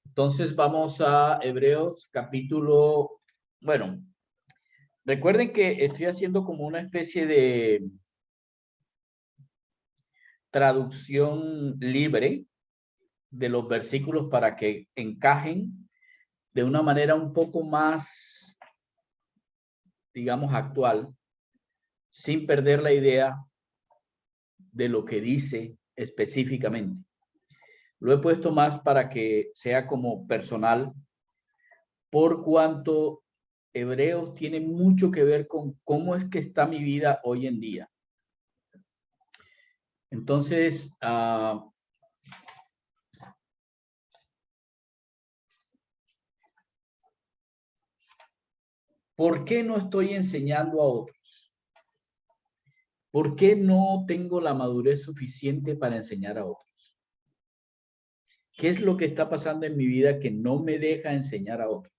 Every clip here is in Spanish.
Entonces vamos a Hebreos capítulo, bueno, recuerden que estoy haciendo como una especie de traducción libre de los versículos para que encajen de una manera un poco más, digamos, actual, sin perder la idea de lo que dice específicamente. Lo he puesto más para que sea como personal, por cuanto Hebreos tiene mucho que ver con cómo es que está mi vida hoy en día. Entonces, ¿por qué no estoy enseñando a otros? ¿Por qué no tengo la madurez suficiente para enseñar a otros? ¿Qué es lo que está pasando en mi vida que no me deja enseñar a otros?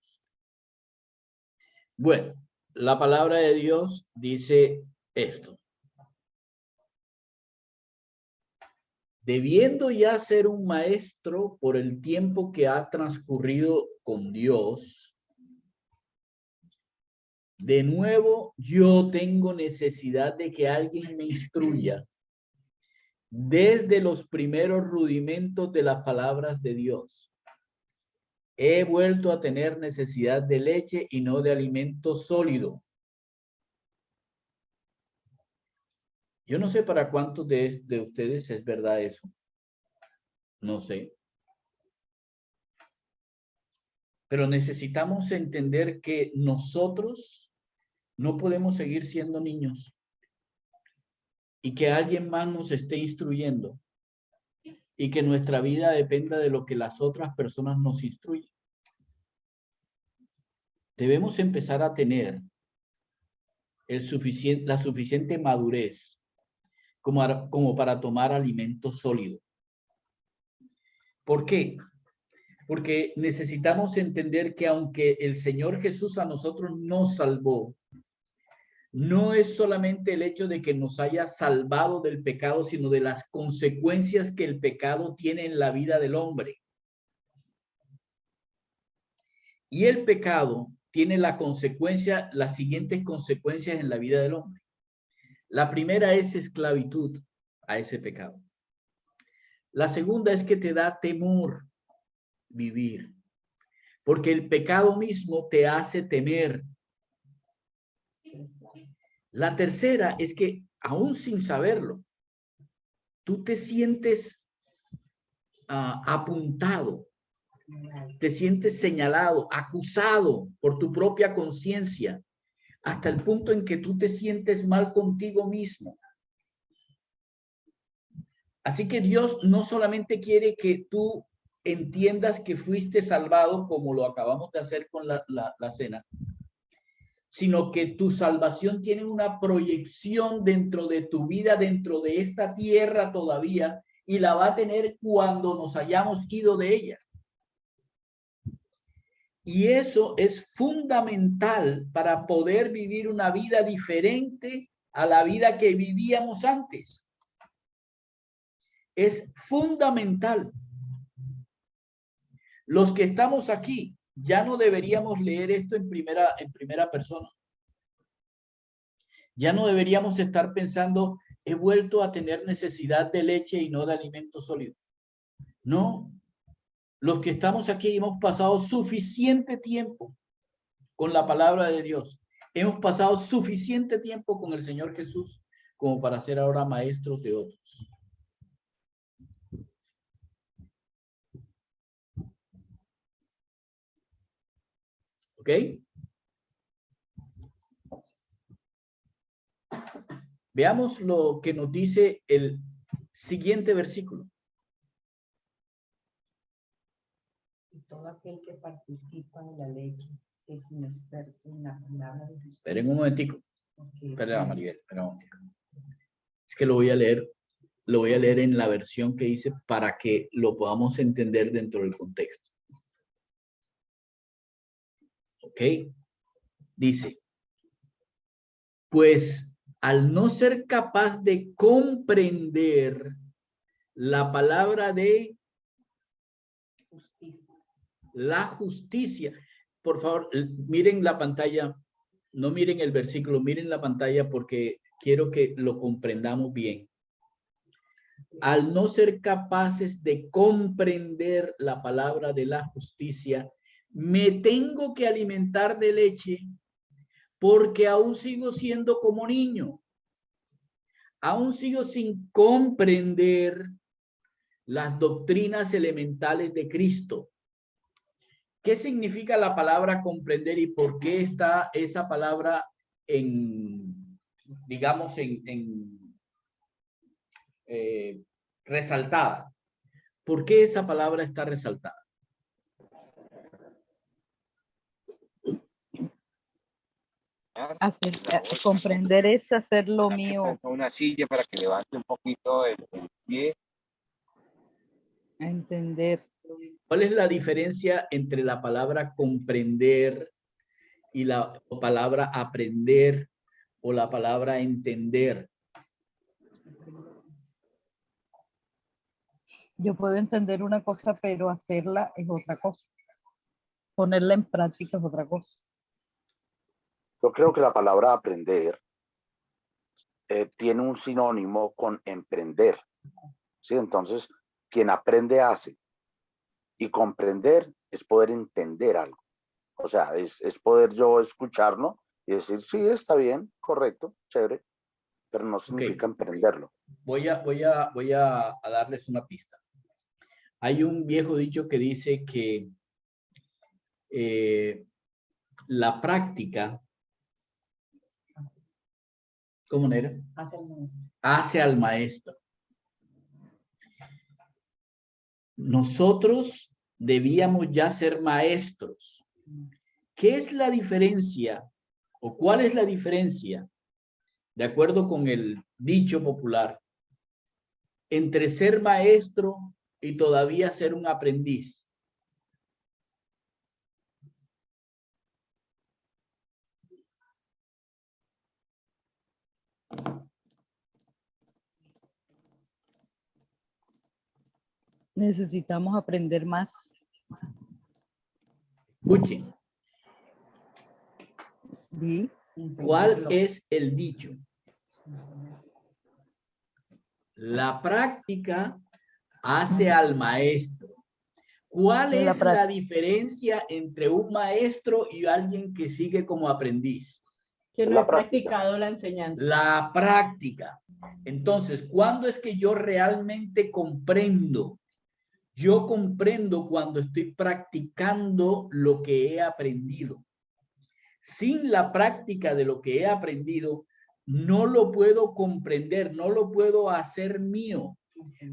Bueno, la palabra de Dios dice esto. Debiendo ya ser un maestro por el tiempo que ha transcurrido con Dios, de nuevo yo tengo necesidad de que alguien me instruya desde los primeros rudimentos de las palabras de Dios. He vuelto a tener necesidad de leche y no de alimento sólido. Yo no sé para cuántos de ustedes es verdad eso. No sé. Pero necesitamos entender que nosotros no podemos seguir siendo niños y que alguien más nos esté instruyendo y que nuestra vida dependa de lo que las otras personas nos instruyen. Debemos empezar a tener la suficiente madurez como para tomar alimento sólido. ¿Por qué? Porque necesitamos entender que aunque el Señor Jesús a nosotros nos salvó, no es solamente el hecho de que nos haya salvado del pecado, sino de las consecuencias que el pecado tiene en la vida del hombre. Y el pecado tiene las siguientes consecuencias en la vida del hombre. La primera es esclavitud a ese pecado. La segunda es que te da temor vivir, porque el pecado mismo te hace temer. La tercera es que, aún sin saberlo, tú te sientes apuntado, te sientes señalado, acusado por tu propia conciencia, hasta el punto en que tú te sientes mal contigo mismo. Así que Dios no solamente quiere que tú entiendas que fuiste salvado, como lo acabamos de hacer con la cena, sino que tu salvación tiene una proyección dentro de tu vida, dentro de esta tierra todavía, y la va a tener cuando nos hayamos ido de ella. Y eso es fundamental para poder vivir una vida diferente a la vida que vivíamos antes. Es fundamental. Los que estamos aquí ya no deberíamos leer esto en primera persona. Ya no deberíamos estar pensando, he vuelto a tener necesidad de leche y no de alimento sólido. No, los que estamos aquí hemos pasado suficiente tiempo con la palabra de Dios. Hemos pasado suficiente tiempo con el Señor Jesús como para ser ahora maestros de otros. ¿Ok? Veamos lo que nos dice el siguiente versículo. Y todo aquel que participa de la leche es inexperto en la palabra de Dios. Esperen un momentico. Espera, Maribel, espera un momentico. Es que lo voy a leer en la versión que dice para que lo podamos entender dentro del contexto. ¿Ok? Dice, pues al no ser capaz de comprender La palabra de Justicia. la justicia. Por favor, miren la pantalla. No miren el versículo, miren la pantalla porque quiero que lo comprendamos bien. Al no ser capaces de comprender la palabra de la justicia, me tengo que alimentar de leche porque aún sigo siendo como niño. Aún sigo sin comprender las doctrinas elementales de Cristo. ¿Qué significa la palabra comprender y por qué está esa palabra digamos, resaltada? ¿Por qué esa palabra está resaltada? Comprender es hacer lo mío. Una silla para que levante un poquito el pie. Entender. ¿Cuál es la diferencia entre la palabra comprender y la palabra aprender o la palabra entender? Yo puedo entender una cosa, pero hacerla es otra cosa. Ponerla en práctica es otra cosa. Yo creo que la palabra aprender tiene un sinónimo con emprender. ¿Sí? Entonces, quien aprende hace. Y comprender es poder entender algo. O sea, es poder yo escucharlo y decir, sí, está bien, correcto, chévere, pero no significa emprenderlo. Voy a darles una pista. Hay un viejo dicho que dice que la práctica, ¿cómo era? Hace al maestro. Nosotros debíamos ya ser maestros. ¿Qué es la diferencia o cuál es la diferencia, de acuerdo con el dicho popular, entre ser maestro y todavía ser un aprendiz? Necesitamos aprender más. Escuchen. ¿Sí? ¿Cuál es el dicho? La práctica hace al maestro. ¿Cuál es la diferencia entre un maestro y alguien que sigue como aprendiz? Que no ha practicado la enseñanza. La práctica. Entonces, ¿cuándo es que yo realmente comprendo? Yo comprendo cuando estoy practicando lo que he aprendido. Sin la práctica de lo que he aprendido, no lo puedo comprender, no lo puedo hacer mío,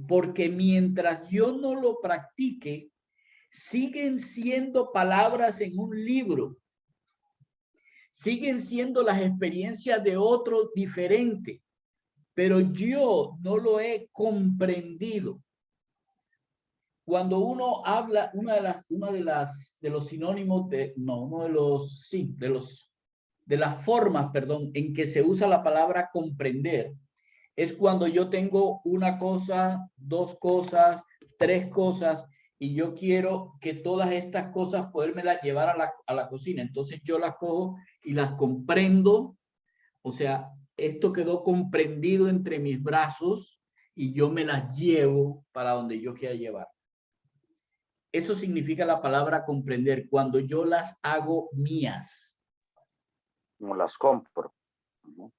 porque mientras yo no lo practique, siguen siendo palabras en un libro, siguen siendo las experiencias de otro diferente, pero yo no lo he comprendido. Cuando uno habla, de los sinónimos de las formas, perdón, en que se usa la palabra comprender, es cuando yo tengo una cosa, dos cosas, tres cosas, y yo quiero que todas estas cosas podérmelas llevar a la cocina. Entonces yo las cojo y las comprendo. O sea, esto quedó comprendido entre mis brazos y yo me las llevo para donde yo quiera llevar. Eso significa la palabra comprender, cuando yo las hago mías. Como las compro.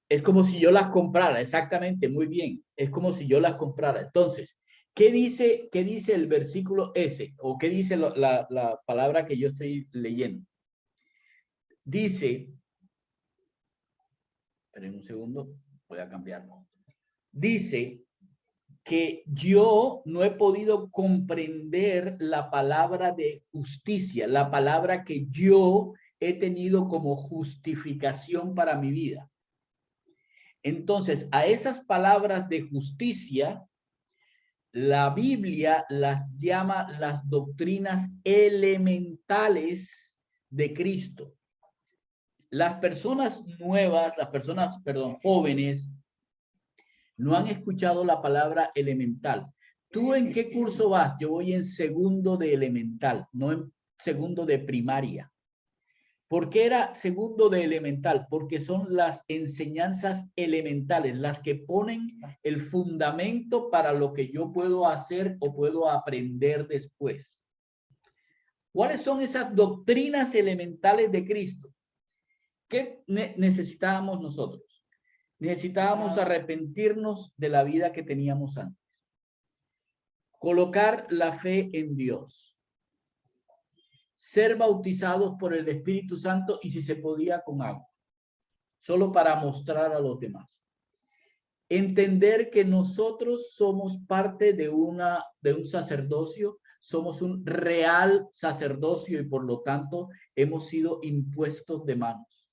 Es como si yo las comprara, exactamente, muy bien. Es como si yo las comprara. Entonces, ¿qué dice el versículo ese? ¿O qué dice la palabra que yo estoy leyendo? Dice, esperen un segundo, voy a cambiarlo. Dice que yo no he podido comprender la palabra de justicia, la palabra que yo he tenido como justificación para mi vida. Entonces, a esas palabras de justicia, la Biblia las llama las doctrinas elementales de Cristo. Las personas nuevas, jóvenes, no han escuchado la palabra elemental, ¿Tú en qué curso vas? Yo voy en segundo de elemental, no en segundo de primaria. ¿Por qué era segundo de elemental? Porque son las enseñanzas elementales, las que ponen el fundamento para lo que yo puedo hacer o puedo aprender después. ¿Cuáles son esas doctrinas elementales de Cristo? ¿Qué necesitábamos nosotros? Necesitábamos arrepentirnos de la vida que teníamos antes. Colocar la fe en Dios. Ser bautizados por el Espíritu Santo y si se podía con agua. Solo para mostrar a los demás. Entender que nosotros somos parte de un sacerdocio, somos un real sacerdocio y por lo tanto hemos sido impuestos de manos.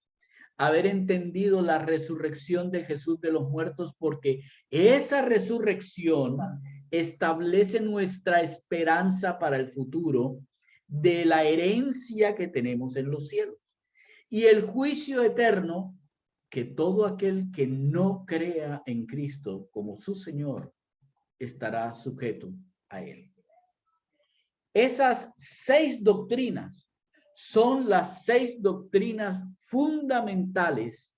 Haber entendido la resurrección de Jesús de los muertos porque esa resurrección establece nuestra esperanza para el futuro de la herencia que tenemos en los cielos. Y el juicio eterno que todo aquel que no crea en Cristo como su Señor estará sujeto a él. Esas 6 doctrinas son las 6 doctrinas fundamentales,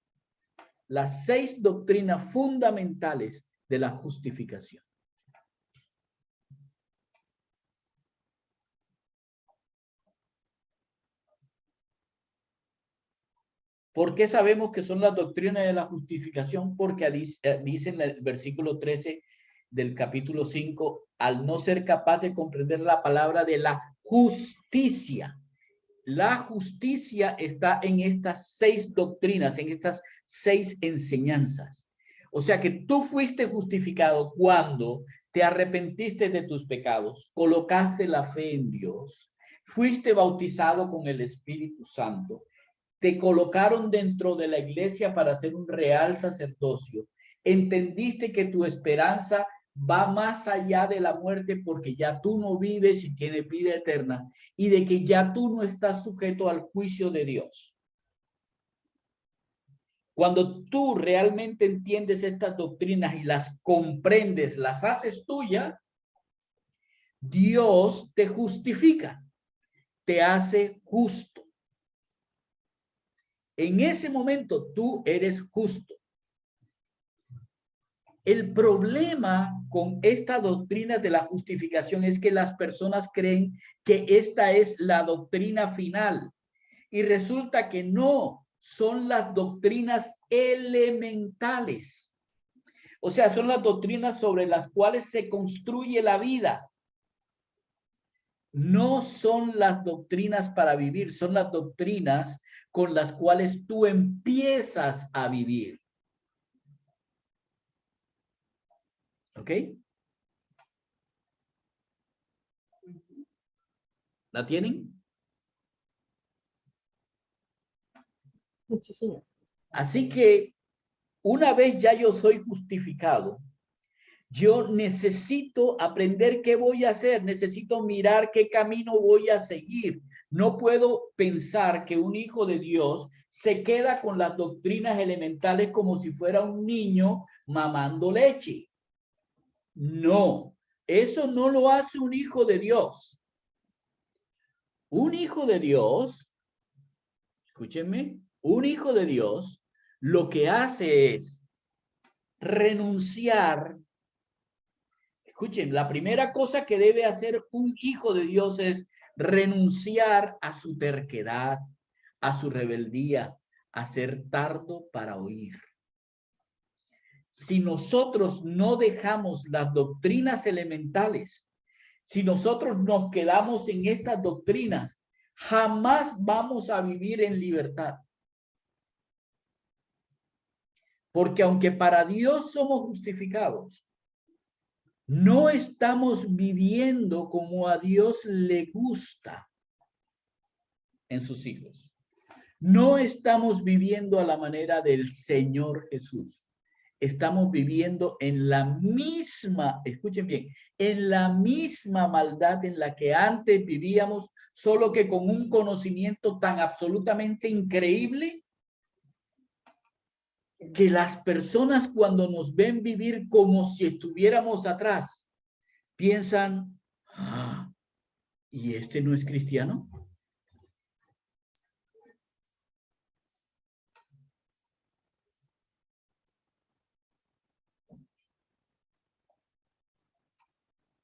las 6 doctrinas fundamentales de la justificación. ¿Por qué sabemos que son las doctrinas de la justificación? Porque dice en el versículo 13 del capítulo 5, al no ser capaz de comprender la palabra de la justicia. La justicia está en estas 6 doctrinas, en estas 6 enseñanzas. O sea que tú fuiste justificado cuando te arrepentiste de tus pecados, colocaste la fe en Dios, fuiste bautizado con el Espíritu Santo, te colocaron dentro de la iglesia para hacer un real sacerdocio, entendiste que tu esperanza va más allá de la muerte porque ya tú no vives y tienes vida eterna y de que ya tú no estás sujeto al juicio de Dios. Cuando tú realmente entiendes estas doctrinas y las comprendes, las haces tuyas, Dios te justifica, te hace justo. En ese momento tú eres justo. El problema con esta doctrina de la justificación es que las personas creen que esta es la doctrina final y resulta que no, son las doctrinas elementales. O sea, son las doctrinas sobre las cuales se construye la vida. No son las doctrinas para vivir, son las doctrinas con las cuales tú empiezas a vivir. ¿Ok? ¿La tienen? Sí, señor. Así que una vez ya yo soy justificado, yo necesito aprender qué voy a hacer, necesito mirar qué camino voy a seguir. No puedo pensar que un hijo de Dios se queda con las doctrinas elementales como si fuera un niño mamando leche. No, eso no lo hace un hijo de Dios. Un hijo de Dios, escúchenme, un hijo de Dios lo que hace es renunciar. Escuchen, la primera cosa que debe hacer un hijo de Dios es renunciar a su terquedad, a su rebeldía, a ser tardo para oír. Si nosotros no dejamos las doctrinas elementales, si nosotros nos quedamos en estas doctrinas, jamás vamos a vivir en libertad. Porque aunque para Dios somos justificados, no estamos viviendo como a Dios le gusta en sus hijos. No estamos viviendo a la manera del Señor Jesús. Estamos viviendo en la misma, escuchen bien, en la misma maldad en la que antes vivíamos, solo que con un conocimiento tan absolutamente increíble que las personas cuando nos ven vivir como si estuviéramos atrás, piensan, "Ah, ¿y este no es cristiano?"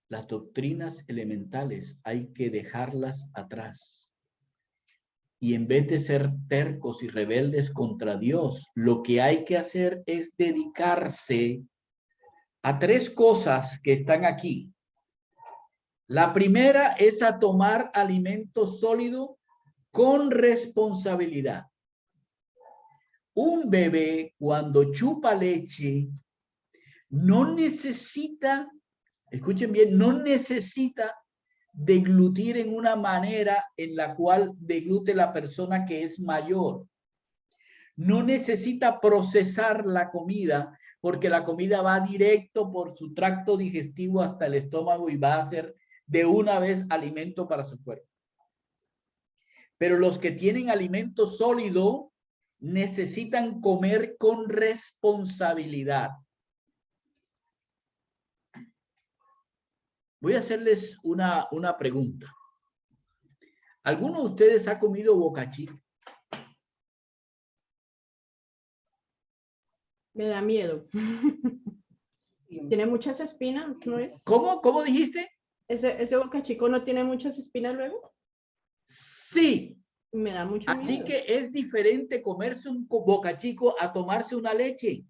Las doctrinas elementales hay que dejarlas atrás. Y en vez de ser tercos y rebeldes contra Dios, lo que hay que hacer es dedicarse a tres cosas que están aquí. La primera es a tomar alimento sólido con responsabilidad. Un bebé cuando chupa leche no necesita, escuchen bien, no necesita deglutir en una manera en la cual deglute la persona que es mayor. No necesita procesar la comida porque la comida va directo por su tracto digestivo hasta el estómago y va a ser de una vez alimento para su cuerpo. Pero los que tienen alimento sólido necesitan comer con responsabilidad. Voy a hacerles una pregunta. ¿Alguno de ustedes ha comido Boca Chica? Me da miedo. Tiene muchas espinas, ¿no es? ¿Cómo dijiste? Ese Boca Chico no tiene muchas espinas luego. Sí. Me da mucho Así miedo. que es diferente comerse un Boca Chico a tomarse una leche.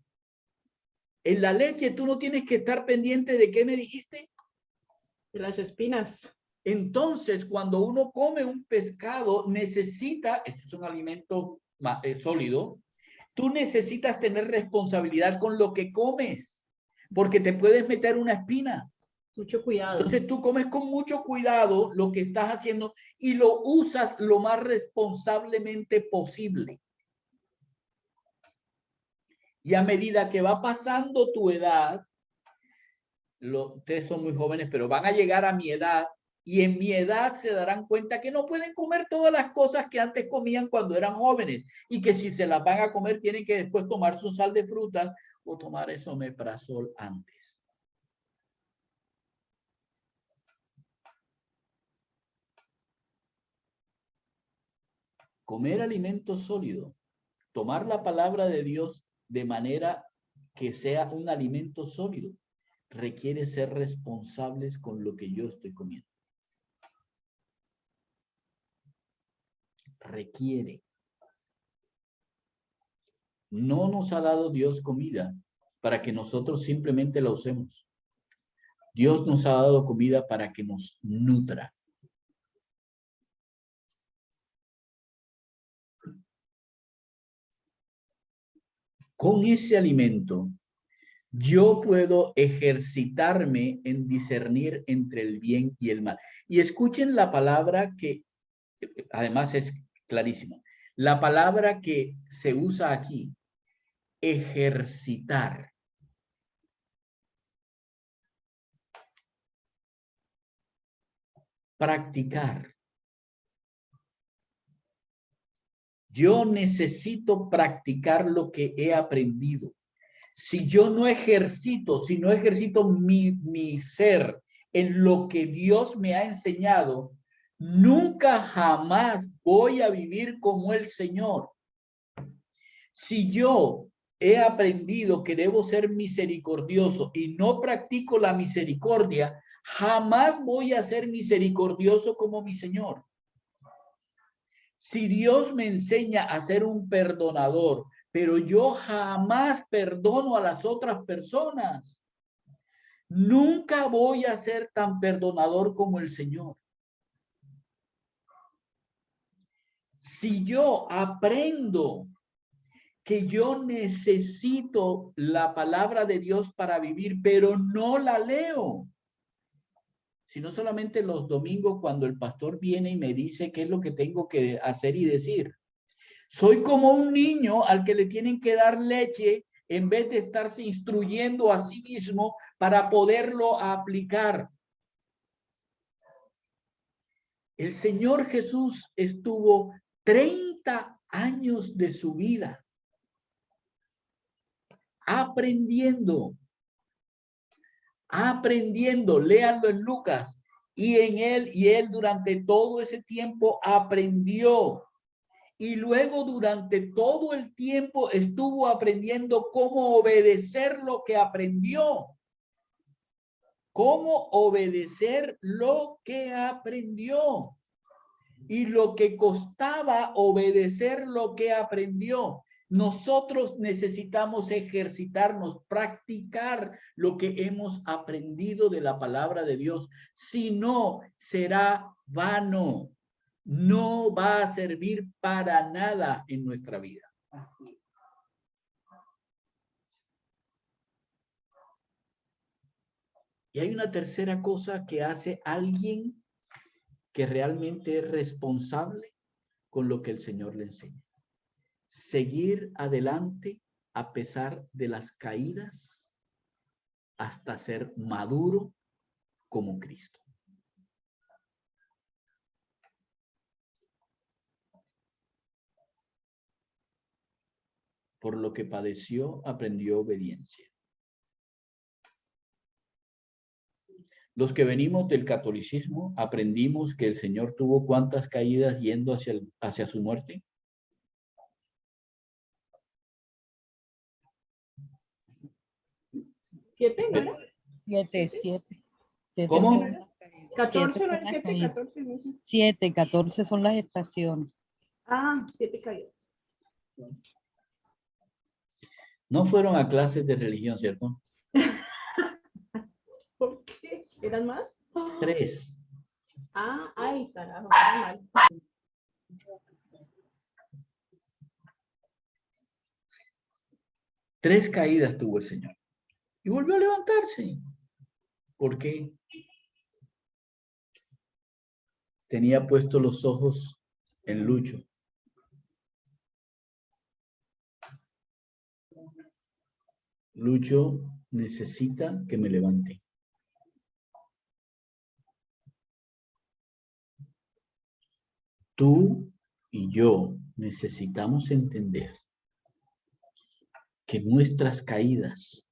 En la leche tú no tienes que estar pendiente de qué me dijiste. De las espinas. Entonces, cuando uno come un pescado, necesita, esto es un alimento sólido, tú necesitas tener responsabilidad con lo que comes, porque te puedes meter una espina. Mucho cuidado. Entonces tú comes con mucho cuidado lo que estás haciendo y lo usas lo más responsablemente posible. Y a medida que va pasando tu edad, ustedes son muy jóvenes, pero van a llegar a mi edad, y en mi edad se darán cuenta que no pueden comer todas las cosas que antes comían cuando eran jóvenes, y que si se las van a comer tienen que después tomar su sal de frutas o tomar eso omeprazol antes. Comer alimento sólido, tomar la palabra de Dios de manera que sea un alimento sólido, requiere ser responsables con lo que yo estoy comiendo. Requiere. No nos ha dado Dios comida para que nosotros simplemente la usemos. Dios nos ha dado comida para que nos nutra. Con ese alimento, yo puedo ejercitarme en discernir entre el bien y el mal. Y escuchen la palabra que, además es clarísima, la palabra que se usa aquí, ejercitar. Practicar. Yo necesito practicar lo que he aprendido. Si yo no ejercito, si no ejercito mi ser en lo que Dios me ha enseñado, nunca jamás voy a vivir como el Señor. Si yo he aprendido que debo ser misericordioso y no practico la misericordia, jamás voy a ser misericordioso como mi Señor. Si Dios me enseña a ser un perdonador, pero yo jamás perdono a las otras personas, nunca voy a ser tan perdonador como el Señor. Si yo aprendo que yo necesito la palabra de Dios para vivir, pero no la leo, sino solamente los domingos cuando el pastor viene y me dice qué es lo que tengo que hacer y decir. Soy como un niño al que le tienen que dar leche en vez de estarse instruyendo a sí mismo para poderlo aplicar. El Señor Jesús estuvo 30 años de su vida aprendiendo aprendiendo, léanlo en Lucas, y él durante todo ese tiempo aprendió. Y luego durante todo el tiempo estuvo aprendiendo cómo obedecer lo que aprendió. Cómo obedecer lo que aprendió. Y lo que costaba obedecer lo que aprendió. Nosotros necesitamos ejercitarnos, practicar lo que hemos aprendido de la palabra de Dios. Si no, será vano. No va a servir para nada en nuestra vida. Así es. Y hay una tercera cosa que hace alguien que realmente es responsable con lo que el Señor le enseña. Seguir adelante a pesar de las caídas hasta ser maduro como Cristo. Por lo que padeció, aprendió obediencia. Los que venimos del catolicismo aprendimos que el Señor tuvo cuántas caídas yendo hacia su muerte. ¿7, no era? 7. ¿Cómo? Son las caídas. 14, Siete no son era las 7, caídas. 14, no sé. 7, 14 son las estaciones. Ah, 7 caídas. No fueron a clases de religión, ¿cierto? ¿Por qué? ¿Eran más? 3. Ah, ay, carajo, mal. 3 caídas tuvo el Señor. Y volvió a levantarse. ¿Por qué? Tenía puestos los ojos en Lucho. Lucho necesita que me levante. Tú y yo necesitamos entender que nuestras caídas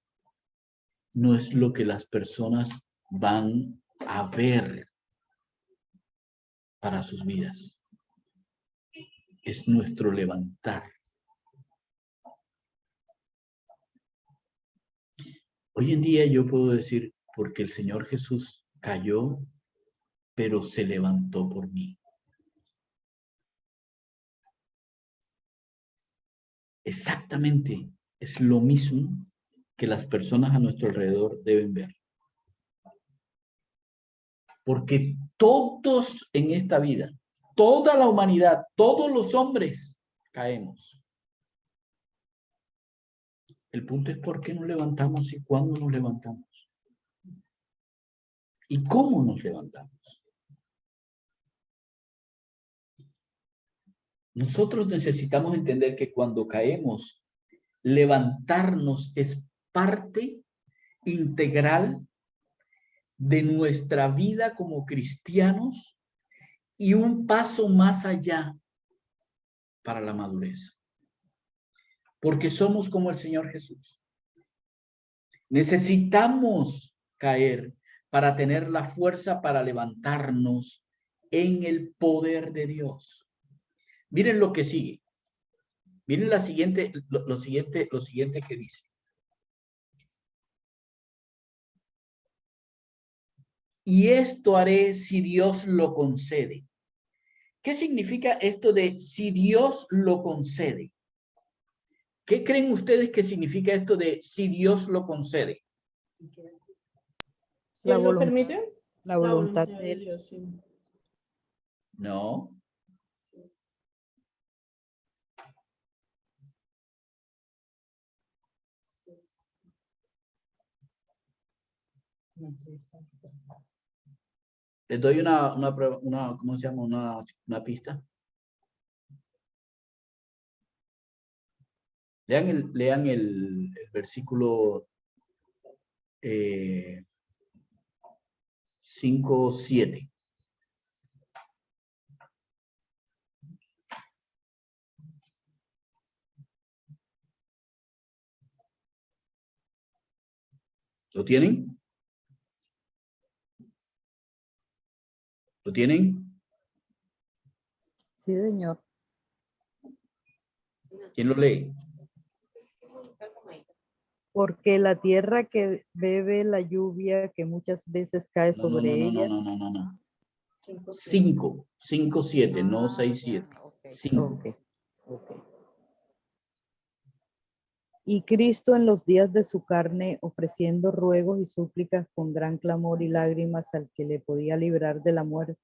no es lo que las personas van a ver para sus vidas. Es nuestro levantar. Hoy en día yo puedo decir, porque el Señor Jesús cayó, pero se levantó por mí. Exactamente, es lo mismo que las personas a nuestro alrededor deben ver. Porque todos en esta vida, toda la humanidad, todos los hombres caemos. El punto es por qué nos levantamos y cuándo nos levantamos. Y cómo nos levantamos. Nosotros necesitamos entender que cuando caemos, levantarnos es parte integral de nuestra vida como cristianos y un paso más allá para la madurez. Porque somos como el Señor Jesús. Necesitamos caer para tener la fuerza para levantarnos en el poder de Dios. Miren lo que sigue. Miren lo siguiente que dice. Y esto haré si Dios lo concede. ¿Qué significa esto de si Dios lo concede? ¿Qué creen ustedes que significa esto de si Dios lo concede? La ¿Quién lo permite? La voluntad de él. Dios, sí. No. Les doy una prueba, ¿cómo se llama? Una pista. Lean el versículo 5-7. ¿Lo tienen? ¿Lo tienen? Sí, señor. ¿Quién lo lee? Porque la tierra que bebe la lluvia que muchas veces cae sobre ella. No. 5, 5, 5, 7, no Ah, 6, 7. 5. ok. Y Cristo en los días de su carne, ofreciendo ruegos y súplicas con gran clamor y lágrimas al que le podía librar de la muerte,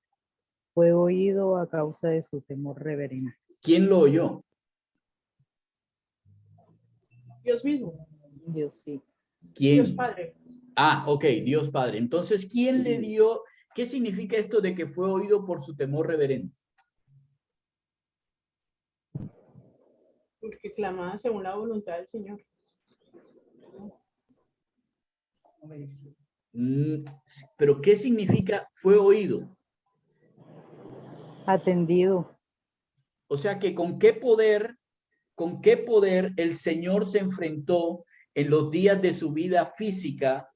fue oído a causa de su temor reverente. ¿Quién lo oyó? Dios mismo, Dios sí. ¿Quién? Dios Padre. Ah, ok, Dios Padre. Entonces, ¿quién le dio? ¿Qué significa esto de que fue oído por su temor reverente? Porque clamaba según la voluntad del Señor. Pero ¿qué significa fue oído? Atendido. O sea que con qué poder el Señor se enfrentó en los días de su vida física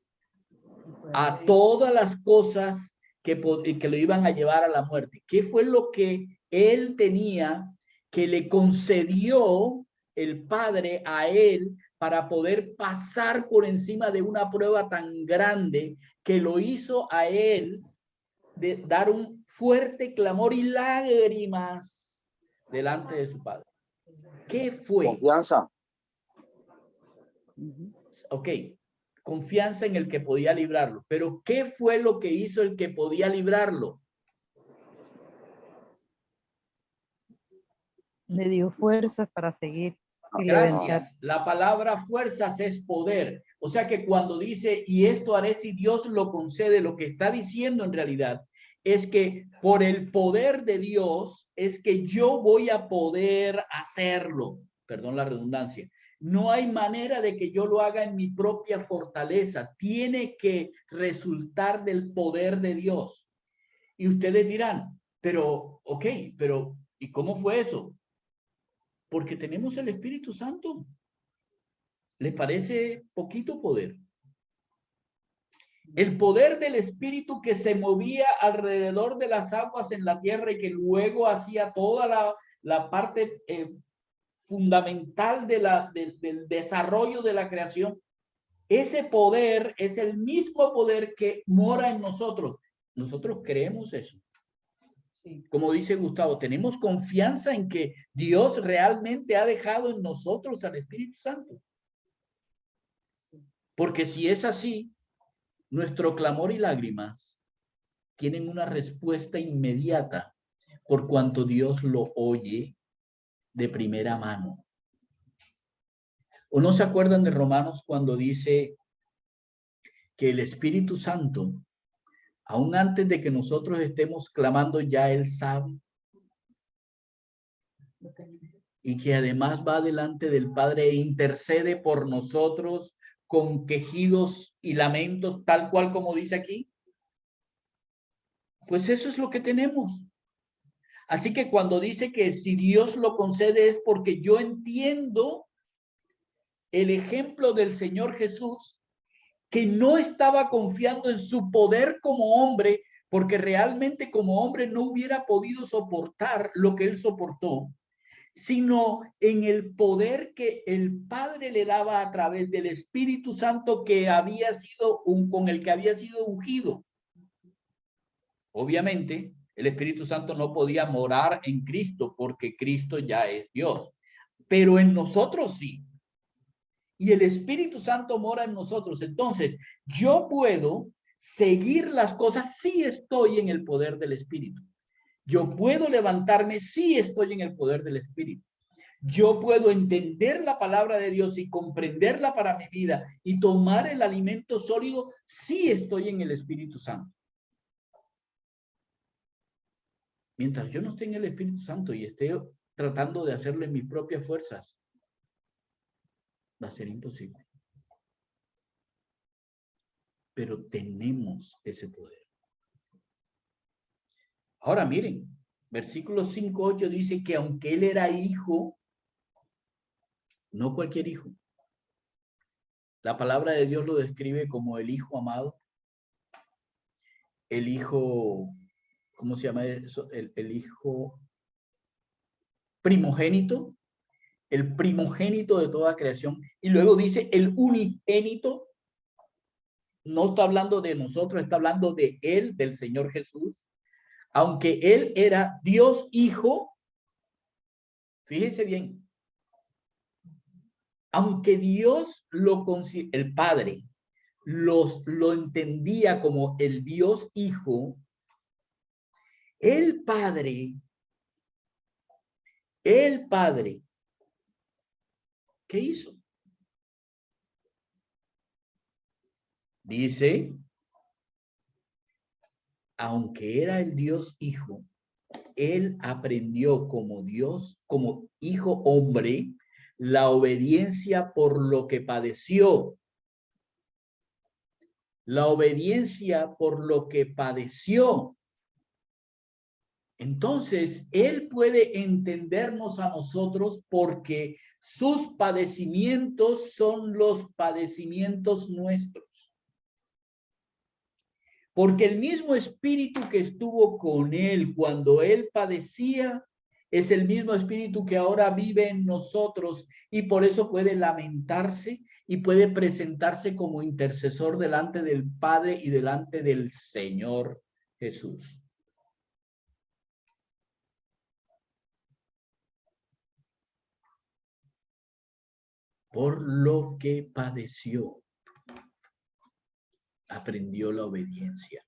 a todas las cosas que lo iban a llevar a la muerte. ¿Qué fue lo que él tenía que le concedió el Padre a él para poder pasar por encima de una prueba tan grande que lo hizo a él de dar un fuerte clamor y lágrimas delante de su Padre? ¿Qué fue? Confianza. Ok, confianza en el que podía librarlo. Pero ¿qué fue lo que hizo el que podía librarlo? Le dio fuerzas para seguir. Y Gracias. La palabra fuerzas es poder. O sea que cuando dice, y esto haré si Dios lo concede, lo que está diciendo en realidad es que por el poder de Dios es que yo voy a poder hacerlo. Perdón la redundancia. No hay manera de que yo lo haga en mi propia fortaleza. Tiene que resultar del poder de Dios. Y ustedes dirán, pero, ok, pero, ¿y cómo fue eso? Porque tenemos el Espíritu Santo. ¿Les parece poquito poder? El poder del Espíritu que se movía alrededor de las aguas en la tierra y que luego hacía toda la parte fundamental del desarrollo de la creación. Ese poder es el mismo poder que mora en nosotros. Nosotros creemos eso. Como dice Gustavo, tenemos confianza en que Dios realmente ha dejado en nosotros al Espíritu Santo. Porque si es así, nuestro clamor y lágrimas tienen una respuesta inmediata por cuanto Dios lo oye de primera mano. ¿O no se acuerdan de Romanos cuando dice que el Espíritu Santo, aún antes de que nosotros estemos clamando, ya Él sabe? Y que además va delante del Padre e intercede por nosotros con quejidos y lamentos, tal cual como dice aquí. Pues eso es lo que tenemos. Así que cuando dice que si Dios lo concede es porque yo entiendo el ejemplo del Señor Jesús, que no estaba confiando en su poder como hombre, porque realmente como hombre no hubiera podido soportar lo que él soportó, sino en el poder que el Padre le daba a través del Espíritu Santo que había sido con el que había sido ungido. Obviamente, el Espíritu Santo no podía morar en Cristo porque Cristo ya es Dios, pero en nosotros sí. Y el Espíritu Santo mora en nosotros. Entonces, yo puedo seguir las cosas si estoy en el poder del Espíritu. Yo puedo levantarme si estoy en el poder del Espíritu. Yo puedo entender la palabra de Dios y comprenderla para mi vida y tomar el alimento sólido si estoy en el Espíritu Santo. Mientras yo no esté en el Espíritu Santo y esté tratando de hacerlo en mis propias fuerzas, va a ser imposible. Pero tenemos ese poder. Ahora miren, versículo 5:8 dice que aunque él era hijo, no cualquier hijo. La palabra de Dios lo describe como el hijo amado, el hijo ¿cómo se llama eso? El hijo primogénito, el primogénito de toda creación. Y luego dice el unigénito. No está hablando de nosotros, está hablando de él, del Señor Jesús. Aunque él era Dios Hijo, fíjense bien, aunque Dios el Padre lo entendía como el Dios Hijo, el Padre, ¿qué hizo? Dice, aunque era el Dios Hijo, él aprendió como Dios, como hijo hombre, la obediencia por lo que padeció. La obediencia por lo que padeció. Entonces, él puede entendernos a nosotros porque sus padecimientos son los padecimientos nuestros. Porque el mismo espíritu que estuvo con él cuando él padecía es el mismo espíritu que ahora vive en nosotros y por eso puede lamentarse y puede presentarse como intercesor delante del Padre y delante del Señor Jesús. Por lo que padeció, aprendió la obediencia.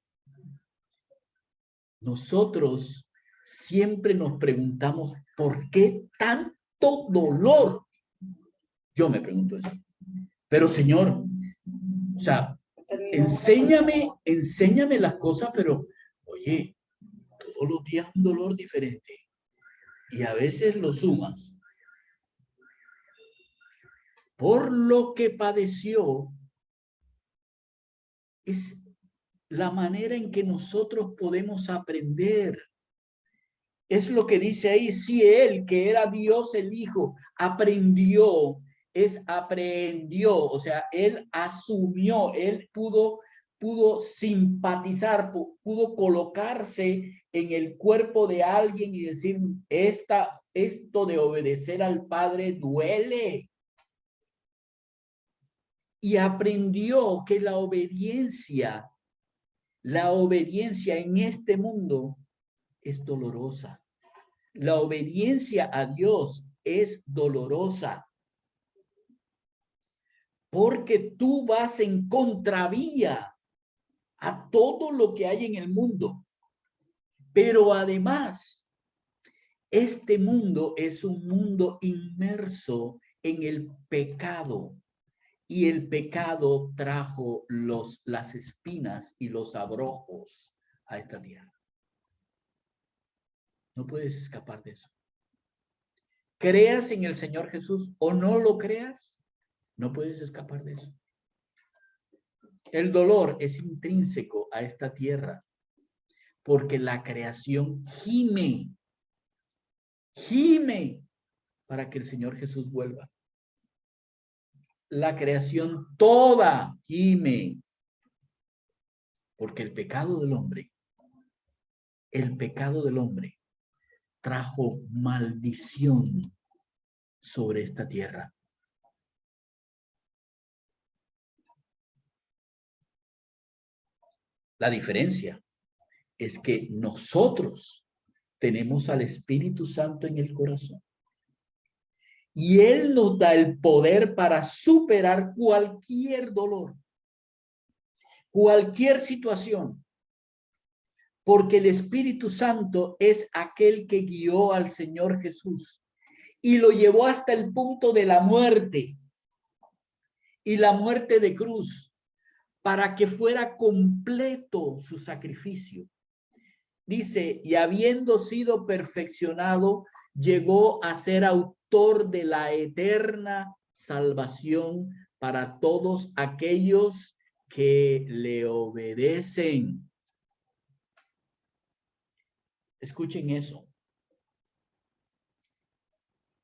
Nosotros siempre nos preguntamos, ¿por qué tanto dolor? Yo me pregunto eso. Pero Señor, o sea, enséñame las cosas, pero oye, todos los días un dolor diferente. Y a veces lo sumas. Por lo que padeció, es la manera en que nosotros podemos aprender. Es lo que dice ahí, si él, que era Dios el Hijo, aprendió, o sea, él asumió, él pudo simpatizar, pudo colocarse en el cuerpo de alguien y decir, esto de obedecer al Padre duele. Y aprendió que la obediencia en este mundo es dolorosa. La obediencia a Dios es dolorosa. Porque tú vas en contravía a todo lo que hay en el mundo. Pero además, este mundo es un mundo inmerso en el pecado. Y el pecado trajo las espinas y los abrojos a esta tierra. No puedes escapar de eso. Creas en el Señor Jesús o no lo creas, no puedes escapar de eso. El dolor es intrínseco a esta tierra porque la creación gime para que el Señor Jesús vuelva. La creación toda gime porque el pecado del hombre trajo maldición sobre esta tierra. La diferencia es que nosotros tenemos al Espíritu Santo en el corazón. Y Él nos da el poder para superar cualquier dolor, cualquier situación. Porque el Espíritu Santo es aquel que guió al Señor Jesús y lo llevó hasta el punto de la muerte y la muerte de cruz para que fuera completo su sacrificio. Dice, y habiendo sido perfeccionado, llegó a ser autor de la eterna salvación para todos aquellos que le obedecen. Escuchen eso.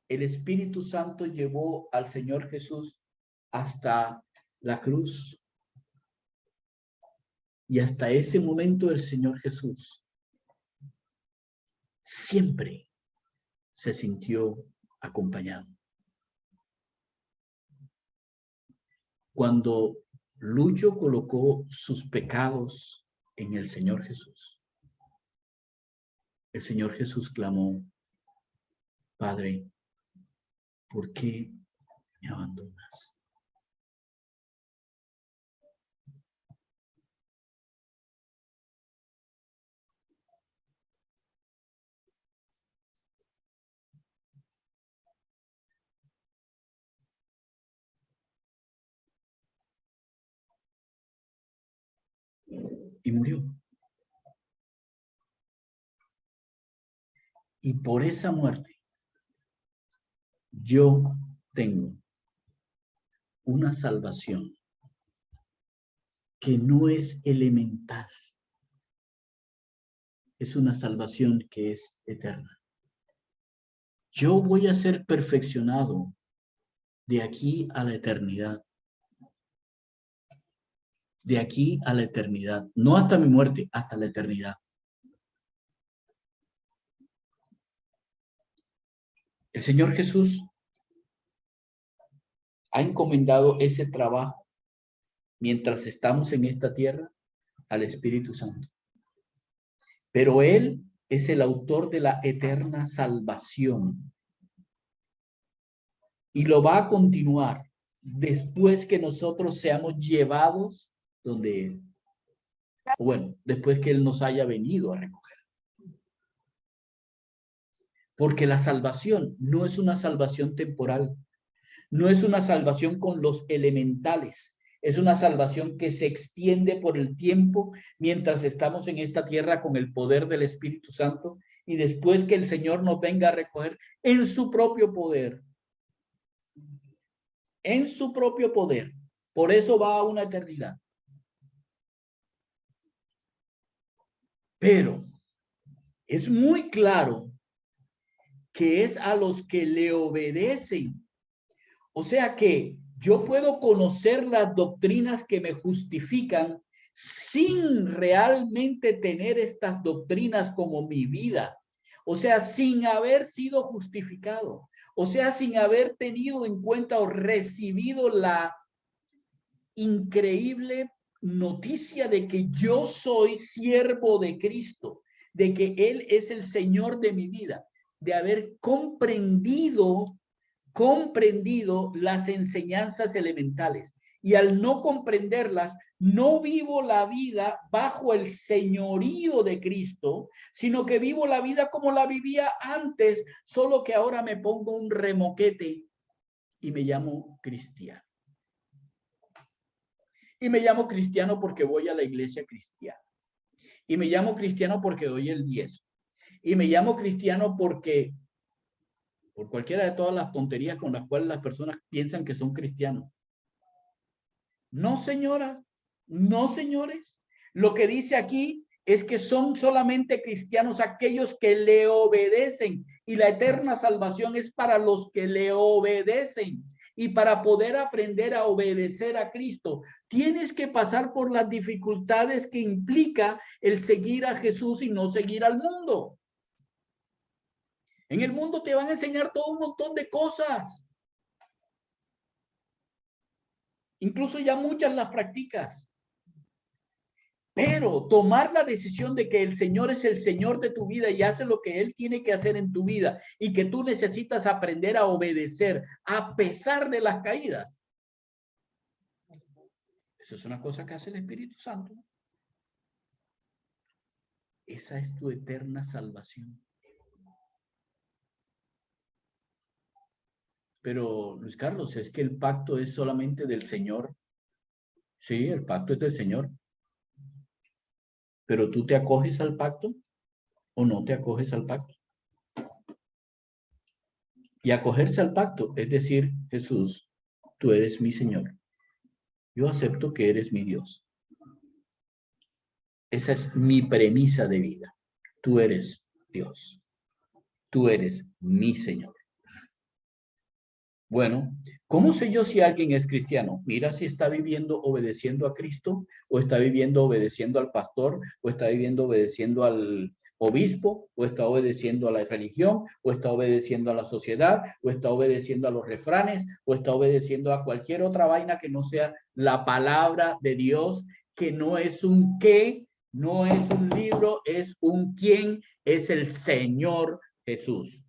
El Espíritu Santo llevó al Señor Jesús hasta la cruz. Y hasta ese momento el Señor Jesús siempre se sintió acompañado. Cuando Lucho colocó sus pecados en el Señor Jesús, el Señor Jesús clamó: Padre, ¿por qué me abandonas? Y murió. Y por esa muerte, yo tengo una salvación que no es elemental. Es una salvación que es eterna. Yo voy a ser perfeccionado de aquí a la eternidad. De aquí a la eternidad. No hasta mi muerte, hasta la eternidad. El Señor Jesús ha encomendado ese trabajo mientras estamos en esta tierra al Espíritu Santo. Pero Él es el autor de la eterna salvación. Y lo va a continuar después que nosotros seamos llevados donde Él. Bueno, después que Él nos haya venido a recoger. Porque la salvación no es una salvación temporal. No es una salvación con los elementales. Es una salvación que se extiende por el tiempo mientras estamos en esta tierra con el poder del Espíritu Santo y después que el Señor nos venga a recoger en su propio poder. En su propio poder. Por eso va a una eternidad. Pero es muy claro que es a los que le obedecen. O sea que yo puedo conocer las doctrinas que me justifican sin realmente tener estas doctrinas como mi vida. O sea, sin haber sido justificado. O sea, sin haber tenido en cuenta o recibido la increíble noticia de que yo soy siervo de Cristo, de que Él es el Señor de mi vida, de haber comprendido las enseñanzas elementales. Y al no comprenderlas, no vivo la vida bajo el señorío de Cristo, sino que vivo la vida como la vivía antes, solo que ahora me pongo un remoquete y me llamo cristiano. Y me llamo cristiano porque voy a la iglesia cristiana. Y me llamo cristiano porque doy el 10. Y me llamo cristiano porque por cualquiera de todas las tonterías con las cuales las personas piensan que son cristianos. No, señora, no, señores. Lo que dice aquí es que son solamente cristianos aquellos que le obedecen y la eterna salvación es para los que le obedecen. Y para poder aprender a obedecer a Cristo, tienes que pasar por las dificultades que implica el seguir a Jesús y no seguir al mundo. En el mundo te van a enseñar todo un montón de cosas. Incluso ya muchas las practicas. Pero tomar la decisión de que el Señor es el Señor de tu vida y hace lo que Él tiene que hacer en tu vida y que tú necesitas aprender a obedecer a pesar de las caídas. Eso es una cosa que hace el Espíritu Santo. Esa es tu eterna salvación. Pero, Luis Carlos, es que el pacto es solamente del Señor. Sí, el pacto es del Señor. Pero tú te acoges al pacto o no te acoges al pacto. Y acogerse al pacto es decir, Jesús, tú eres mi Señor. Yo acepto que eres mi Dios. Esa es mi premisa de vida. Tú eres Dios. Tú eres mi Señor. Bueno, ¿cómo sé yo si alguien es cristiano? Mira si está viviendo obedeciendo a Cristo, o está viviendo obedeciendo al pastor, o está viviendo obedeciendo al obispo, o está obedeciendo a la religión, o está obedeciendo a la sociedad, o está obedeciendo a los refranes, o está obedeciendo a cualquier otra vaina que no sea la palabra de Dios, que no es un qué, no es un libro, es un quién, es el Señor Jesús.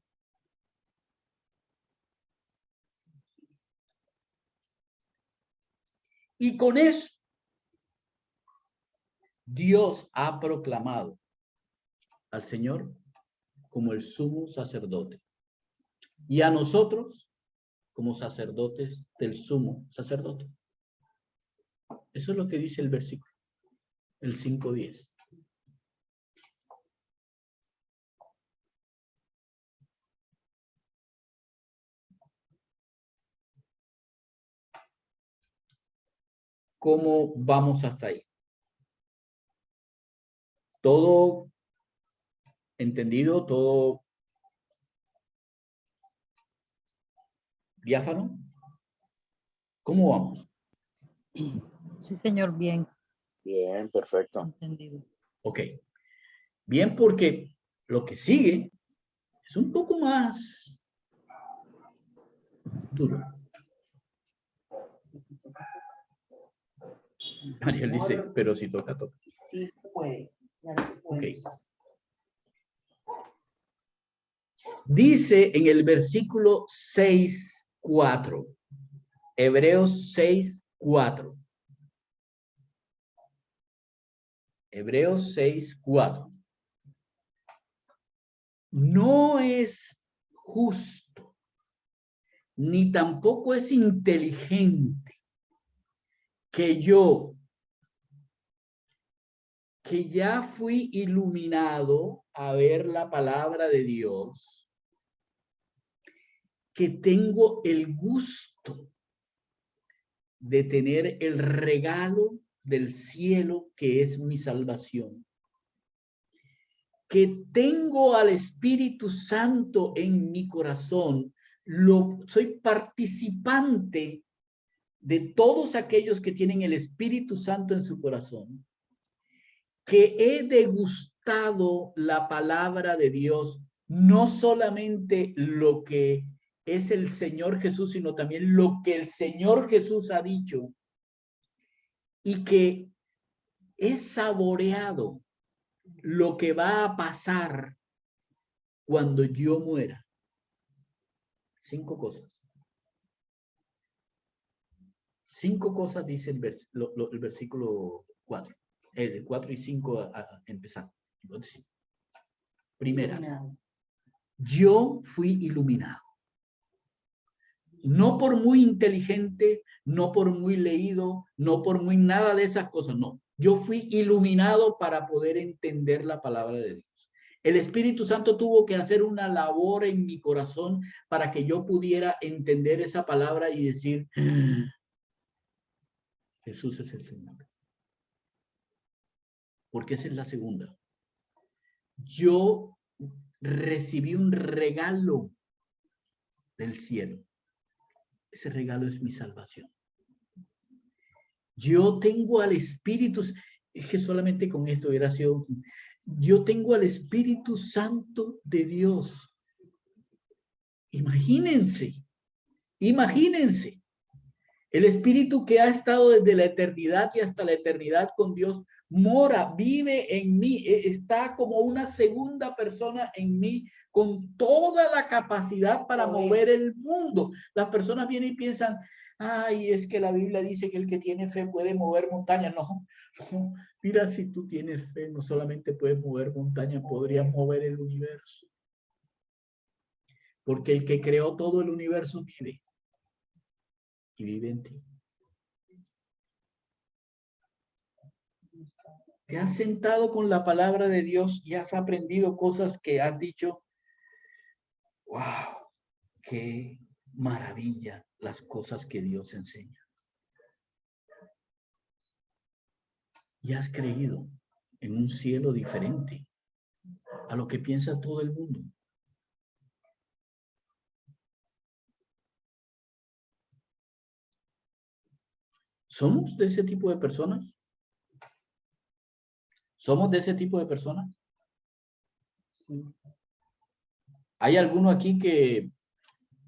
Y con eso, Dios ha proclamado al Señor como el sumo sacerdote y a nosotros como sacerdotes del sumo sacerdote. Eso es lo que dice el versículo, el 5:10. ¿Cómo vamos hasta ahí? ¿Todo entendido? ¿Todo diáfano? ¿Cómo vamos? Sí, señor, bien Bien, perfecto. entendido. Ok. Bien, porque lo que sigue es un poco más duro. Mariel dice, pero si toca, toca. Sí se puede. Claro que puede. Ok. Dice en el versículo 6:4, Hebreos 6:4. Hebreos 6:4. No es justo, ni tampoco es inteligente que yo, que ya fui iluminado a ver la palabra de Dios, que tengo el gusto de tener el regalo del cielo que es mi salvación, que tengo al Espíritu Santo en mi corazón, soy participante de todos aquellos que tienen el Espíritu Santo en su corazón, que he degustado la palabra de Dios, no solamente lo que es el Señor Jesús, sino también lo que el Señor Jesús ha dicho, y que he saboreado lo que va a pasar cuando yo muera. 5 cosas. 5 cosas dice el versículo 4. De 4 y 5 empezando. Primera, yo fui iluminado. No por muy inteligente, no por muy leído, no por muy nada de esas cosas, no. Yo fui iluminado para poder entender la palabra de Dios. El Espíritu Santo tuvo que hacer una labor en mi corazón para que yo pudiera entender esa palabra y decir, Jesús es el Señor. Porque esa es la segunda. Yo recibí un regalo del cielo. Ese regalo es mi salvación. Yo tengo al Espíritu, es que solamente con esto hubiera sido, yo tengo al Espíritu Santo de Dios. Imagínense, imagínense, el Espíritu que ha estado desde la eternidad y hasta la eternidad con Dios, mora, vive en mí, está como una segunda persona en mí, con toda la capacidad para mover el mundo. Las personas vienen y piensan, ay, es que la Biblia dice que el que tiene fe puede mover montañas. No, no, mira, si tú tienes fe, no solamente puedes mover montañas, podrías mover el universo. Porque el que creó todo el universo vive. Y vive en ti. Te has sentado con la palabra de Dios y has aprendido cosas que has dicho, wow, qué maravilla las cosas que Dios enseña. Y has creído en un cielo diferente a lo que piensa todo el mundo. ¿Somos de ese tipo de personas? ¿Somos de ese tipo de personas? Sí. ¿Hay alguno aquí que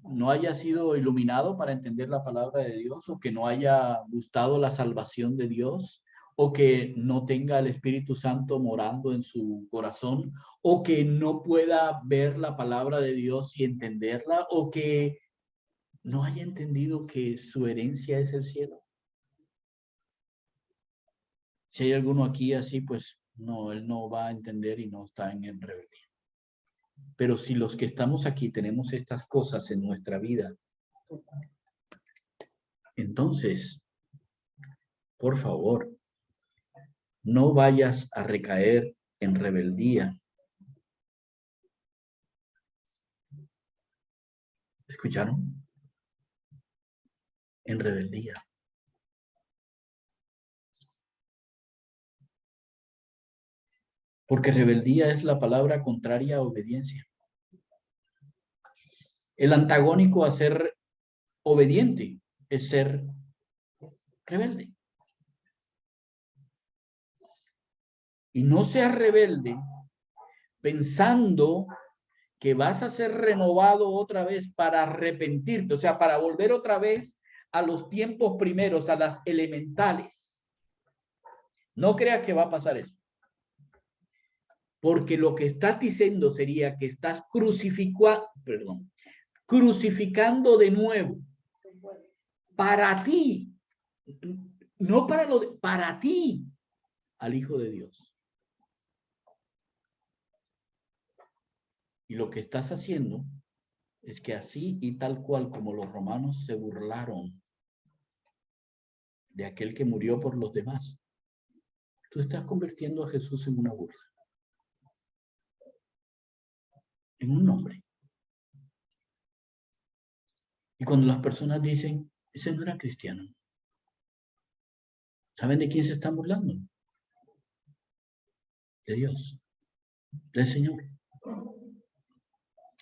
no haya sido iluminado para entender la palabra de Dios, o que no haya gustado la salvación de Dios, o que no tenga el Espíritu Santo morando en su corazón, o que no pueda ver la palabra de Dios y entenderla, o que no haya entendido que su herencia es el cielo? Si hay alguno aquí así, pues no, él no va a entender y no está en rebeldía. Pero si los que estamos aquí tenemos estas cosas en nuestra vida, entonces, por favor, no vayas a recaer en rebeldía. ¿Escucharon? En rebeldía. Porque rebeldía es la palabra contraria a obediencia. El antagónico a ser obediente es ser rebelde. Y no seas rebelde pensando que vas a ser renovado otra vez para arrepentirte, o sea, para volver otra vez a los tiempos primeros, a las elementales. No creas que va a pasar eso. Porque lo que estás diciendo sería que estás crucificando de nuevo para ti, no para para ti, al Hijo de Dios. Y lo que estás haciendo es que así y tal cual como los romanos se burlaron de aquel que murió por los demás, tú estás convirtiendo a Jesús en una burla, en un nombre. Y cuando las personas dicen, ese no era cristiano, ¿saben de quién se están burlando? De Dios, del Señor.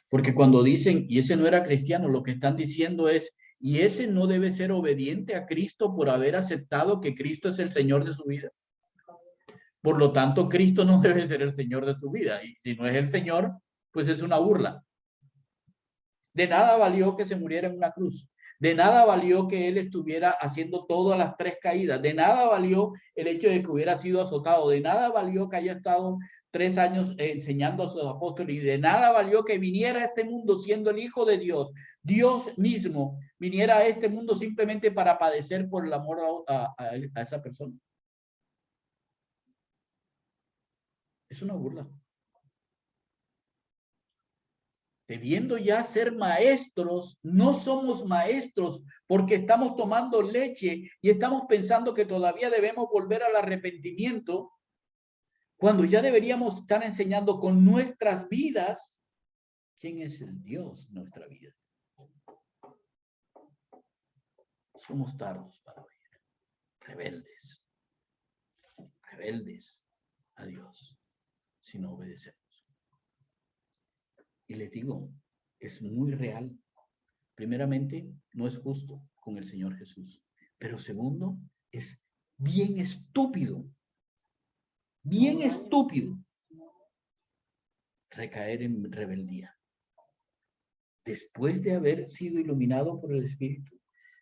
Porque cuando dicen, y ese no era cristiano, lo que están diciendo es, y ese no debe ser obediente a Cristo por haber aceptado que Cristo es el Señor de su vida. Por lo tanto, Cristo no debe ser el Señor de su vida. Y si no es el Señor, pues es una burla. De nada valió que se muriera en una cruz. De nada valió que él estuviera haciendo todas las 3 caídas. De nada valió el hecho de que hubiera sido azotado. De nada valió que haya estado 3 años enseñando a sus apóstoles. Y de nada valió que viniera a este mundo siendo el Hijo de Dios. Dios mismo viniera a este mundo simplemente para padecer por el amor a esa persona. Es una burla. Debiendo ya ser maestros, no somos maestros porque estamos tomando leche y estamos pensando que todavía debemos volver al arrepentimiento, cuando ya deberíamos estar enseñando con nuestras vidas quién es el Dios de nuestra vida. Somos tardos para oír, rebeldes a Dios si no obedecemos. Y les digo, es muy real. Primeramente, no es justo con el Señor Jesús. Pero segundo, es bien estúpido recaer en rebeldía. Después de haber sido iluminado por el Espíritu,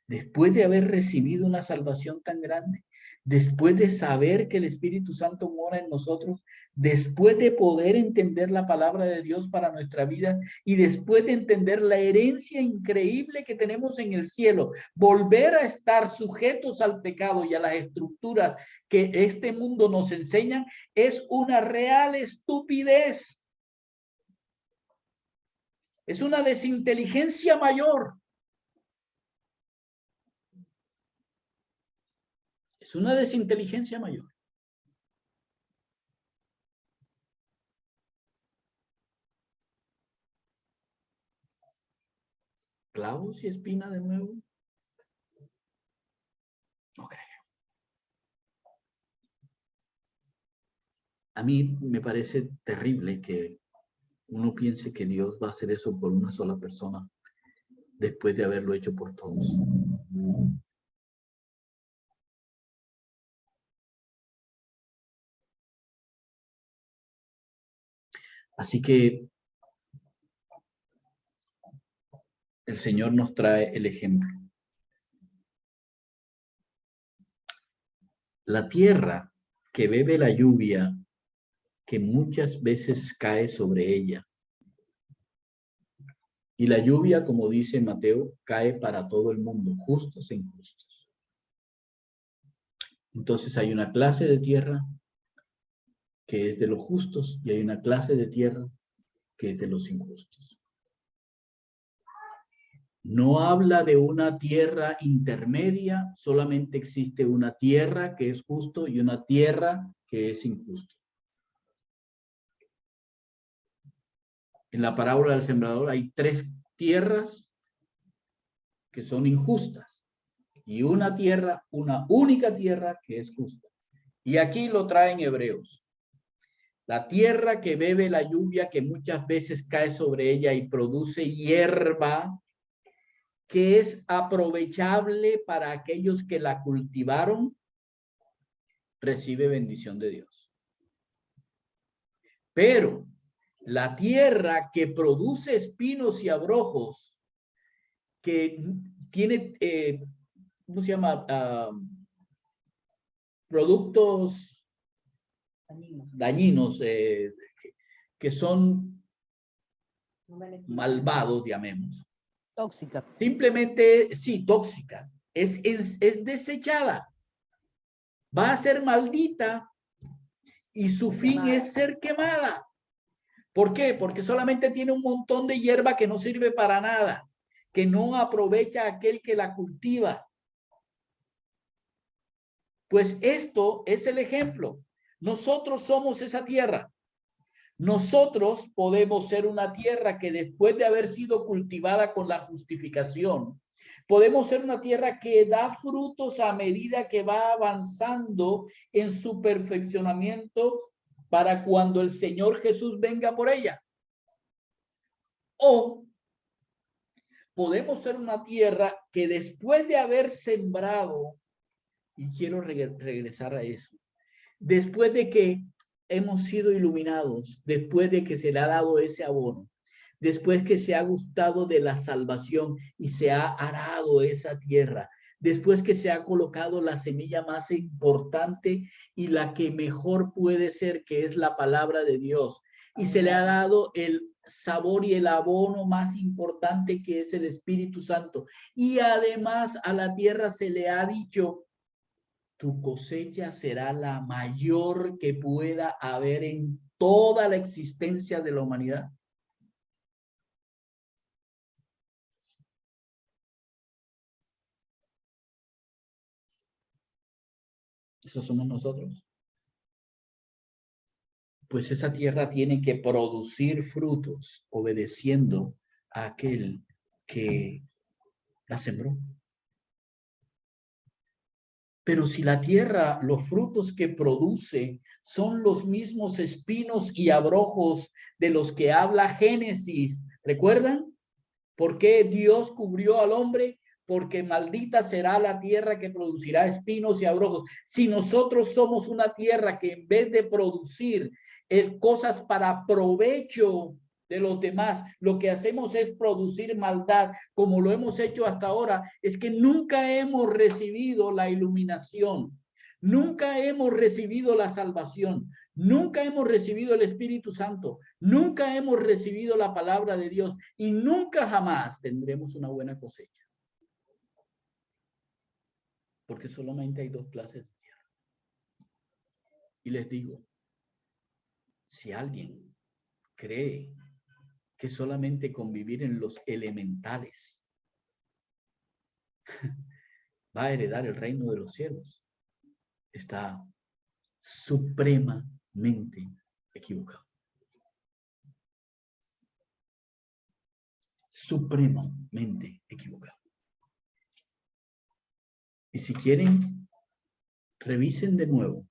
después de haber recibido una salvación tan grande, después de saber que el Espíritu Santo mora en nosotros, después de poder entender la palabra de Dios para nuestra vida y después de entender la herencia increíble que tenemos en el cielo, volver a estar sujetos al pecado y a las estructuras que este mundo nos enseña es una real estupidez. Es una desinteligencia mayor. Es una desinteligencia mayor. ¿Clavos y espina de nuevo? No creo. A mí me parece terrible que uno piense que Dios va a hacer eso por una sola persona después de haberlo hecho por todos. Así que el Señor nos trae el ejemplo. La tierra que bebe la lluvia que muchas veces cae sobre ella. Y la lluvia, como dice Mateo, cae para todo el mundo, justos e injustos. Entonces hay una clase de tierra que es de los justos y hay una clase de tierra que es de los injustos. No habla de una tierra intermedia, solamente existe una tierra que es justo y una tierra que es injusto. En la parábola del sembrador hay 3 tierras que son injustas y una tierra, una única tierra que es justa. Y aquí lo traen Hebreos. La tierra que bebe la lluvia que muchas veces cae sobre ella y produce hierba que es aprovechable para aquellos que la cultivaron, recibe bendición de Dios. Pero la tierra que produce espinos y abrojos, que tiene, ¿cómo se llama? Productos dañinos, que son malvados, llamemos. Tóxica. Simplemente, sí, tóxica. Es desechada. Va a ser maldita y su fin es ser quemada. ¿Por qué? Porque solamente tiene un montón de hierba que no sirve para nada, que no aprovecha a aquel que la cultiva. Pues esto es el ejemplo. Nosotros somos esa tierra. Nosotros podemos ser una tierra que después de haber sido cultivada con la justificación, podemos ser una tierra que da frutos a medida que va avanzando en su perfeccionamiento para cuando el Señor Jesús venga por ella. O podemos ser una tierra que después de haber sembrado, y quiero regresar a eso, después de que hemos sido iluminados, después de que se le ha dado ese abono, después que se ha gustado de la salvación y se ha arado esa tierra, después que se ha colocado la semilla más importante y la que mejor puede ser, que es la palabra de Dios, y se le ha dado el sabor y el abono más importante, que es el Espíritu Santo, y además a la tierra se le ha dicho: tu cosecha será la mayor que pueda haber en toda la existencia de la humanidad. ¿Eso somos nosotros? Pues esa tierra tiene que producir frutos obedeciendo a aquel que la sembró. Pero si la tierra, los frutos que produce son los mismos espinos y abrojos de los que habla Génesis, ¿recuerdan? ¿Por qué Dios cubrió al hombre? Porque maldita será la tierra que producirá espinos y abrojos. Si nosotros somos una tierra que en vez de producir cosas para provecho de los demás, lo que hacemos es producir maldad, como lo hemos hecho hasta ahora, es que nunca hemos recibido la iluminación, nunca hemos recibido la salvación, nunca hemos recibido el Espíritu Santo, nunca hemos recibido la palabra de Dios y nunca jamás tendremos una buena cosecha. Porque solamente hay 2 clases de tierra. Y les digo, si alguien cree que solamente convivir en los elementales va a heredar el reino de los cielos, está supremamente equivocado. Supremamente equivocado. Y si quieren, revisen de nuevo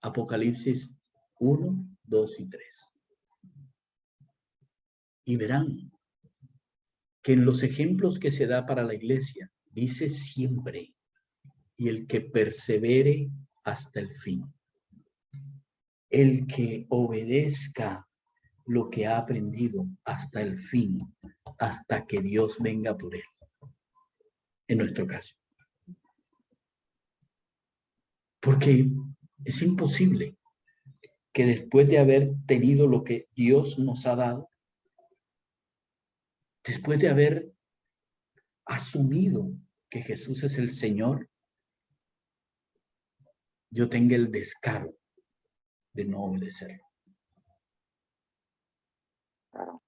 Apocalipsis 1, 2 y 3. Y verán que en los ejemplos que se da para la iglesia, dice siempre, y el que persevere hasta el fin. El que obedezca lo que ha aprendido hasta el fin, hasta que Dios venga por él. En nuestro caso. Porque es imposible que después de haber tenido lo que Dios nos ha dado, después de haber asumido que Jesús es el Señor, yo tenga el descaro de no obedecerlo. Claro.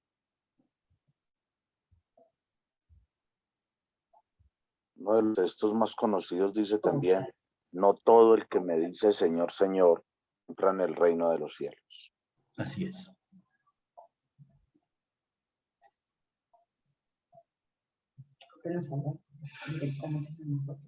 Uno de los textos más conocidos dice también, no todo el que me dice Señor, Señor, entra en el reino de los cielos. Así es. Que nos hablas directamente de nosotros.